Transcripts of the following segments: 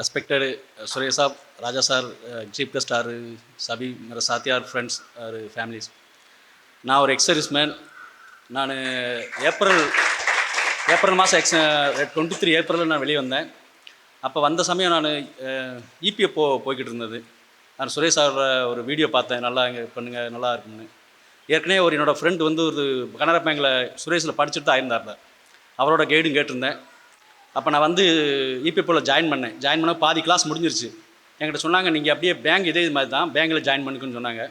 Respected Suresh साहब, राजा sir, chief guest और सभी मेरे साथी और फ्रेंड्स और फैमिलीज. நான் ஒரு எக்ஸர்வீஸ் மேன். நான் ஏப்ரல் மாதம் 23 ஏப்ரலில் நான் வெளியே வந்தேன். அப்போ வந்த சமயம் நான் இபிஎஃப்ஓ போய்கிட்டு இருந்தது. நான் சுரேஷ் சார் ஒரு வீடியோ பார்த்தேன், நல்லா இங்கே பண்ணுங்கள் நல்லா இருக்குன்னு. ஏற்கனவே என்னோடய ஃப்ரெண்டு ஒரு கனரா பேங்கில் சுரேஷில் படிச்சுட்டு தான் ஆயிருந்தார். அவரோட கைடும் கேட்டிருந்தேன். அப்போ நான் இபிஎஃப்ஓவில் ஜாயின் பண்ண பாதி கிளாஸ் முடிஞ்சிருச்சு. என்கிட்ட சொன்னாங்க, நீங்கள் அப்படியே பேங்க் இதே இது மாதிரி தான் பேங்கில் ஜாயின் பண்ணிக்குன்னு சொன்னாங்க.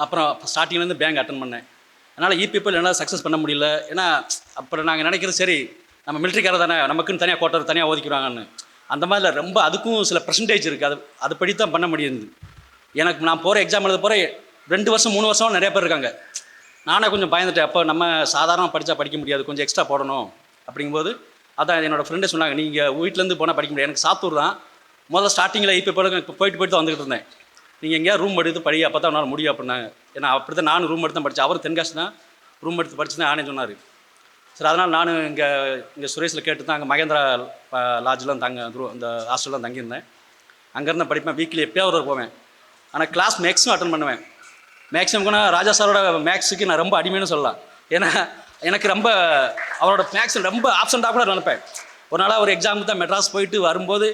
அப்புறம் ஸ்டார்டிங்லேருந்து பேங்க் அட்டன் பண்ணேன். அதனால் இபிஎஃப்ஓவில் என்னால் சக்ஸஸ் பண்ண முடியல. ஏன்னா அப்புறம் நாங்கள் நினைக்கிறது, சரி நம்ம மிலிட்ரிக்காரர் தானே, நமக்குன்னு தனியாக கோட்டர் தனியாக ஒதுக்கிடுவாங்கன்னு. அந்த மாதிரில ரொம்ப அதுக்கும் சில பர்சன்டேஜ் இருக்குது. அதுபடி தான் பண்ண முடியுது. எனக்கு நான் போகிற எக்ஸாம் எழுத போகிற 2 வருஷம் 3 வருஷம் நிறைய பேர் இருக்காங்க. நானே கொஞ்சம் பயந்துட்டேன். அப்போ நம்ம சாதாரணமாக படிக்க முடியாது, கொஞ்சம் எக்ஸ்ட்ரா போடணும். அப்படிங்கும்போது அதான் என்னோடய ஃப்ரெண்டே சொன்னாங்க, நீங்கள் வீட்டிலேருந்து போனால் படிக்க முடியாது. எனக்கு சாத்தூர் தான் முதல்ல ஸ்டார்டிங்கில் போயிட்டு தான் வந்துக்கிட்டு இருந்தேன். நீங்கள் எங்கேயா ரூம் எடுத்து படி, அப்போ தான் என்னால் முடியும் அப்படின்னாங்க. ஏன்னா அப்படி தான் நானும் ரூம் எடுத்து தான் படித்தேன். அவர் தென்காசி தான் ரூம் எடுத்து படிச்சு தான் ஆனே சொன்னார். சரி, அதனால் நான் இங்கே சுரேஷில் கேட்டு தான் அங்கே மகேந்திரா லாட்ஜெலாம் அந்த ஹாஸ்டல்லாம் தங்கியிருந்தேன். அங்கேருந்து படிப்பேன். வீக்லி எப்போயாவது போவேன். ஆனால் கிளாஸ் மேக்ஸிமம் அட்டன் பண்ணுவேன். மேக்ஸிமம் கூட ராஜா சாரோட மேக்ஸுக்கு நான் ரொம்ப அடிமைன்னு சொல்லலாம். ஏன்னா எனக்கு ரொம்ப அவரோட மேக்ஸ் ரொம்ப ஆப்சண்ட்டாக கூட நினைப்பேன். ஒரு நாளாக ஒரு எக்ஸாமுக்கு தான் மெட்ராஸ் போயிட்டு வரும்போது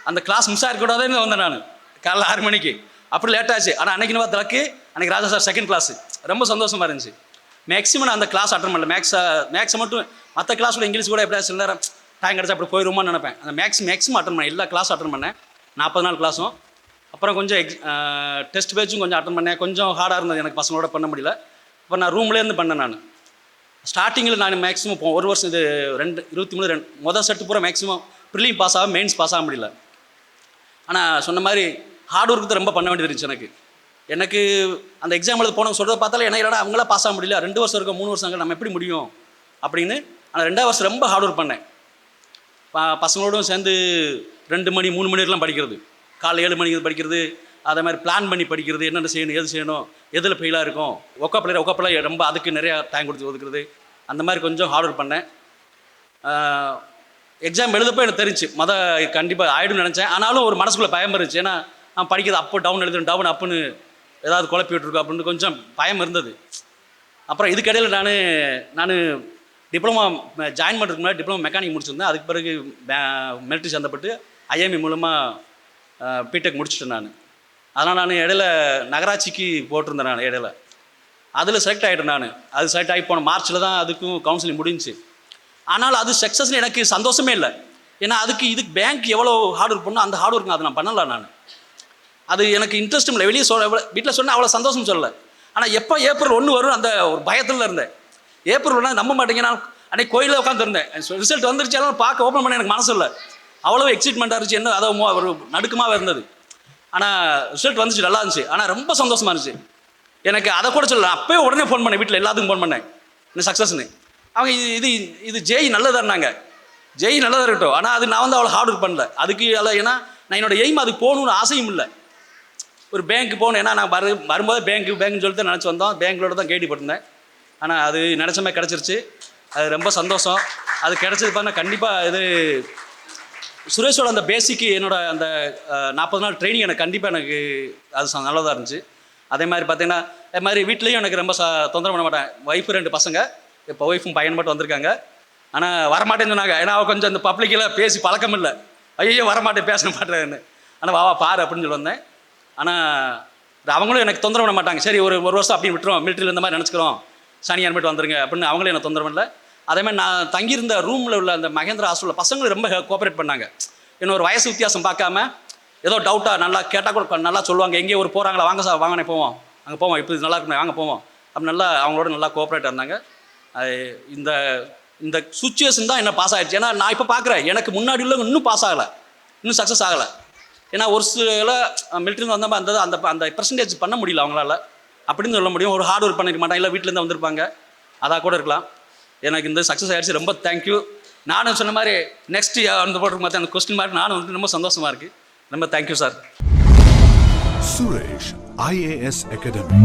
அந்த கிளாஸ் மிஸ் ஆகிருக்கூடாதுன்னு வந்தேன். நான் காலைல 6 மணிக்கு அப்படி லேட்டாச்சு. ஆனால் அன்றைக்கின்னு பார்த்தாக்கு அன்றைக்கி ராஜா சார் செகண்ட் கிளாஸு ரொம்ப சந்தோஷமாக இருந்துச்சு. மேக்ஸிமம் நான் அந்த கிளாஸ் அட்டன் பண்ணல. மேக்ஸை மட்டும் மற்ற கிளாஸோட இங்கிலீஷ் கூட எப்படியா சில நேரம் டைம் கிடச்சா அப்படி போயிடுமான்னு நினைப்பேன். அந்த மேக்ஸிமம் அட்டன் பண்ணேன். எல்லா கிளாஸும் அட்டன் பண்ணேன். 40 நாள் கிளாஸும். அப்புறம் கொஞ்சம் டெஸ்ட் பேச்சும் கொஞ்சம் அட்டன் பண்ணேன். கொஞ்சம் ஹார்டாக இருந்தது, எனக்கு பசங்களோட பண்ண முடியல. அப்புறம் நான் ரூம்லேருந்து பண்ணேன். நான் ஸ்டார்டிங்கில் நான் மேக்ஸிமம் ஒரு வருஷம் இது 23 முதல் செட்டு பூரா மேக்ஸிமம் ப்ரிலிம் பாஸ் ஆக மெயின்ஸ் பாஸ் ஆக முடியல. ஆனால் சொன்ன மாதிரி ஹார்ட் ஒர்க்கு தான் ரொம்ப பண்ண வேண்டியது இருந்துச்சு. எனக்கு அந்த எக்ஸாம் எழுத போனவங்க சொல்கிறத பார்த்தாலும் என்ன இல்லைனா அவங்களாம் பாஸ் ஆக முடியல. 2 வருஷம் இருக்கும் 3 வருஷம் நம்ம எப்படி முடியும் அப்படின்னு. ஆனால் 2ஆவது வருஷம் ரொம்ப ஹார்ட் ஒர்க் பண்ணேன். பசங்களோடும் சேர்ந்து 2 மணி 3 மணி வரைக்கும் படிக்கிறது, காலைல 7 மணிக்கு படிக்கிறது, அதே மாதிரி பிளான் பண்ணி படிக்கிறது, என்னென்ன செய்யணும் எது செய்யணும் எதில் ஃபெயிலாக இருக்கும், ஒக்கப்பிள்ளையர் ரொம்ப அதுக்கு நிறையா டைம் கொடுத்து ஒதுக்குறது, அந்த மாதிரி கொஞ்சம் ஹார்ட் ஒர்க் பண்ணேன். எக்ஸாம் எழுதப்போ எனக்கு தெரிஞ்சு கண்டிப்பாக ஆகிடும்னு நினச்சேன். ஆனாலும் ஒரு மனசுக்குள்ளே பயம் இருந்துச்சு. ஏன்னா நான் படிக்கிறது அப்போ டவுன் எழுதுறேன், டவுன் அப்புன்னு ஏதாவது குழப்பி விட்டுருக்கோம் அப்படின்னு கொஞ்சம் பயம் இருந்தது. அப்புறம் இதுக்கிடையில் நான் டிப்ளமா ஜாயின் பண்ணுறதுக்கு முன்னாடி டிப்ளமா மெக்கானிக் முடிச்சிருந்தேன். அதுக்கு பிறகு மிலிட்ரி சந்தப்பட்டு ஐஎம்இ மூலமாக பிடெக் முடிச்சிட்டேன். நான் அதனால் நான் இடையில நகராட்சிக்கு போட்டிருந்தேன். நான் இடையில அதில் செலக்ட் ஆகிட்டேன். நான் அது செலக்ட் ஆகி போன மார்ச்சில் தான் அதுக்கும் கவுன்சிலிங் முடிஞ்சிச்சு. ஆனால் அது சக்ஸஸ்னு எனக்கு சந்தோஷமே இல்லை. ஏன்னா இதுக்கு பேங்க் எவ்வளோ ஹார்ட் ஒர்க் பண்ணணும், அந்த ஹார்ட் ஒர்க் அதை நான் பண்ணலை. நான் அது எனக்கு இன்ட்ரெஸ்ட்டும் இல்லை. வெளியே வீட்டில் சொன்னால் அவ்வளோ சந்தோஷம் சொல்லலை. ஆனால் எப்போ ஏப்ரல் 1 வரும் அந்த ஒரு பயத்தில் இருந்தேன். ஏப்ரல் 1 நம்ப மாட்டேங்க. நான் அன்றைக்கி கோயிலில் உட்காந்துருந்தேன். ரிசல்ட் வந்துருச்சாலும் பார்க்க ஓப்பன் பண்ண எனக்கு மனசு இல்லை. அவ்வளோ எக்ஸைட்மெண்ட்டாக இருந்துச்சு. என்ன அதை ஒரு நடுக்கமாக இருந்தது. ஆனால் ரிசல்ட் வந்துச்சு, நல்லா இருந்துச்சு. ஆனால் ரொம்ப சந்தோஷமாக இருந்துச்சு. எனக்கு அதை கூட சொல்லலை. அப்போயே உடனே ஃபோன் பண்ணேன், வீட்டில் எல்லாத்துக்கும் ஃபோன் பண்ணேன் இன்னும் சக்ஸஸ்ன்னு. அவங்க இது ஜெய் நல்லதாருனாங்க. ஜெய் நல்லதாக இருக்கட்டும். ஆனால் அது நான் அவ்வளோ ஹார்ட் ஒர்க் பண்ணல அதுக்கு. ஏன்னா நான் என்னோட எய்ம் அதுக்கு போகணுன்னு ஆசையும் இல்லை. ஒரு பேங்க்கு போகணும். ஏன்னா நான் வரும்போது பேங்க்குன்னு சொல்லிட்டு நினச்சி வந்தோம். பேங்க்லோட தான் கேள்விப்பட்டிருந்தேன். ஆனால் அது நினச்ச மாதிரி கிடச்சிருச்சு. அது ரொம்ப சந்தோஷம். அது கிடச்சது பார்த்தா கண்டிப்பாக இது சுரேஷோட அந்த பேசிக்கு என்னோட அந்த 40 நாள் ட்ரைனிங் எனக்கு கண்டிப்பாக எனக்கு அது நல்லதாக இருந்துச்சு. அதே மாதிரி பார்த்தீங்கன்னா அதே மாதிரி வீட்லேயும் எனக்கு ரொம்ப தொந்தரவு பண்ண மாட்டேன். ஒய்ஃபு 2 பசங்க. இப்போ ஒய்ஃபும் பையன் மட்டும் வந்திருக்காங்க. ஆனால் வரமாட்டேன்னு சொன்னாங்க. ஏன்னா அவள் கொஞ்சம் அந்த பப்ளிக்கில் பேசி பழக்கம் இல்லை. ஐயோ வரமாட்டேன் பேச மாட்டேன்னு. ஆனால் வா பாரு அப்படின்னு சொல்லி வந்தேன். ஆனால் அவங்களும் எனக்கு தொந்தரவு பண்ண மாட்டாங்க. சரி ஒரு வருஷம் அப்படின்னு விட்டுருவோம், மிலிட்ரியில் இந்த மாதிரி நினச்சிக்கிறோம், சனியார் மட்டும் வந்துருங்க அப்படின்னு அவங்களும் எனக்கு தொந்தரவு இல்லை. அதேமாதிரி நான் தங்கியிருந்த ரூமில் உள்ள அந்த மகேந்திரா ஹாஸ்டலில் பசங்களும் ரொம்ப கோஆப்ரேட் பண்ணாங்க. இன்னும் ஒரு வயசு வித்தியாசம் பார்க்காம ஏதோ டவுட்டாக நல்லா கேட்டால் கூட நல்லா சொல்லுவாங்க. எங்கேயோ போகிறாங்களா, வாங்க சார் வாங்கினே போவோம், அங்கே போவோம், இப்போ இது நல்லா இருக்கணும் வாங்க போவோம் அப்படி நல்லா அவங்களோட நல்லா கோஆப்ரேட்டாக இருந்தாங்க. இந்த சுச்சுவேஷன் தான் என்ன பாஸ் ஆகிடுச்சு. ஏன்னா நான் இப்போ பார்க்குறேன், எனக்கு முன்னாடி உள்ள இன்னும் பாஸ் ஆகலை, இன்னும் சக்ஸஸ் ஆகலை. ஏன்னா ஒரு சில மிலிட்ரியில் வந்தப்போ அந்த பெர்சன்டேஜ் பண்ண முடியல அவங்களால அப்படின்னு சொல்ல முடியும். ஒரு ஹார்ட் ஒர்க் பண்ணிக்க மாட்டாங்க, இல்லை வீட்டிலேருந்து வந்திருப்பாங்க, அதாக கூட இருக்கலாம். எனக்கு இந்த சக்ஸஸ் ஆகிடுச்சு. ரொம்ப தேங்க்யூ. நானும் சொன்ன மாதிரி நெக்ஸ்ட் அந்த போட்டு பார்த்து அந்த கொஸ்டின் மார்க் நானும் ரொம்ப சந்தோஷமாக இருக்குது. ரொம்ப thank you sir. Suresh IAS Academy.